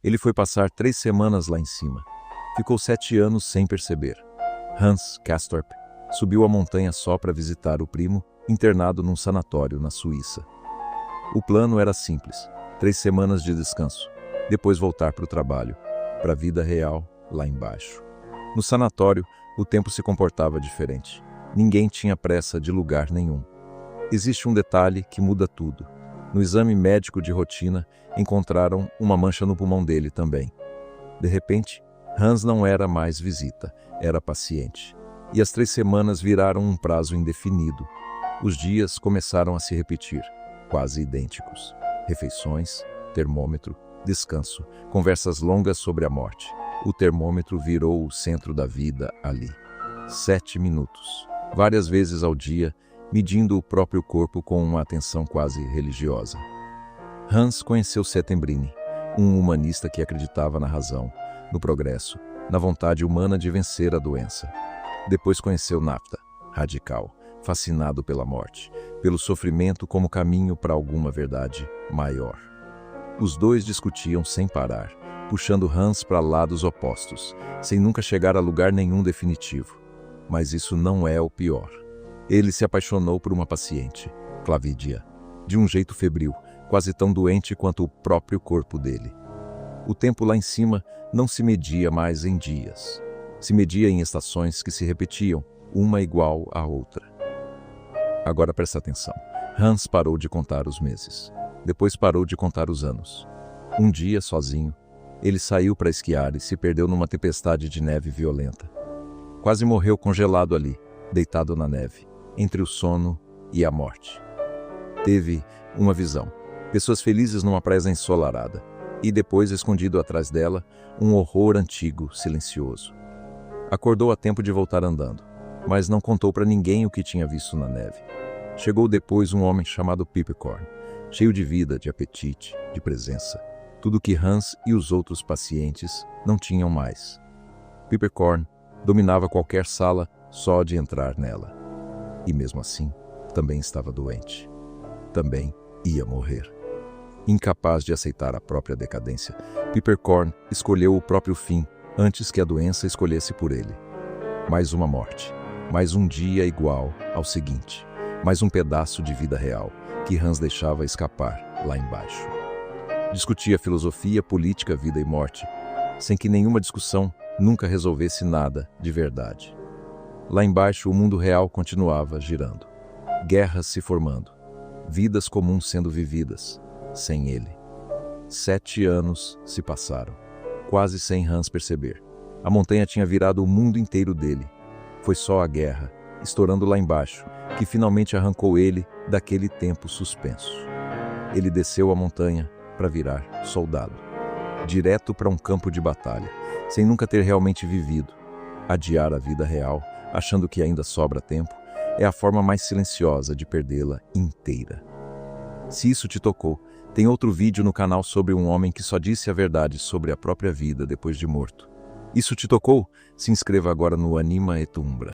Ele foi passar 3 semanas lá em cima. Ficou 7 anos sem perceber. Hans Castorp subiu a montanha só para visitar o primo, internado num sanatório na Suíça. O plano era simples: 3 semanas de descanso, depois voltar para o trabalho, para a vida real lá embaixo. No sanatório, o tempo se comportava diferente. Ninguém tinha pressa de lugar nenhum. Existe um detalhe que muda tudo. No exame médico de rotina, encontraram uma mancha no pulmão dele também. De repente, Hans não era mais visita, era paciente. E as 3 semanas viraram um prazo indefinido. Os dias começaram a se repetir, quase idênticos. Refeições, termômetro, descanso, conversas longas sobre a morte. O termômetro virou o centro da vida ali. 7 minutos, várias vezes ao dia, medindo o próprio corpo com uma atenção quase religiosa. Hans conheceu Settembrini, um humanista que acreditava na razão, no progresso, na vontade humana de vencer a doença. Depois conheceu Nafta, radical, fascinado pela morte, pelo sofrimento como caminho para alguma verdade maior. Os dois discutiam sem parar, puxando Hans para lados opostos, sem nunca chegar a lugar nenhum definitivo. Mas isso não é o pior. Ele se apaixonou por uma paciente, Clavidia, de um jeito febril, quase tão doente quanto o próprio corpo dele. O tempo lá em cima não se media mais em dias. Se media em estações que se repetiam, uma igual à outra. Agora presta atenção. Hans parou de contar os meses. Depois parou de contar os anos. Um dia, sozinho, ele saiu para esquiar e se perdeu numa tempestade de neve violenta. Quase morreu congelado ali, deitado na neve, entre o sono e a morte. Teve uma visão. Pessoas felizes numa praia ensolarada. E depois, escondido atrás dela, um horror antigo, silencioso. Acordou a tempo de voltar andando, mas não contou para ninguém o que tinha visto na neve. Chegou depois um homem chamado Pippekorn, cheio de vida, de apetite, de presença. Tudo que Hans e os outros pacientes não tinham mais. Pippekorn dominava qualquer sala só de entrar nela. E mesmo assim, também estava doente. Também ia morrer. Incapaz de aceitar a própria decadência, Pippekorn escolheu o próprio fim antes que a doença escolhesse por ele. Mais uma morte, mais um dia igual ao seguinte, mais um pedaço de vida real que Hans deixava escapar lá embaixo. Discutia filosofia, política, vida e morte, sem que nenhuma discussão nunca resolvesse nada de verdade. Lá embaixo, o mundo real continuava girando. Guerras se formando. Vidas comuns sendo vividas, sem ele. 7 anos se passaram, quase sem Hans perceber. A montanha tinha virado o mundo inteiro dele. Foi só a guerra, estourando lá embaixo, que finalmente arrancou ele daquele tempo suspenso. Ele desceu a montanha para virar soldado, direto para um campo de batalha, sem nunca ter realmente vivido. Adiar a vida real, achando que ainda sobra tempo, é a forma mais silenciosa de perdê-la inteira. Se isso te tocou, tem outro vídeo no canal sobre um homem que só disse a verdade sobre a própria vida depois de morto. Isso te tocou? Se inscreva agora no Anima et Umbra.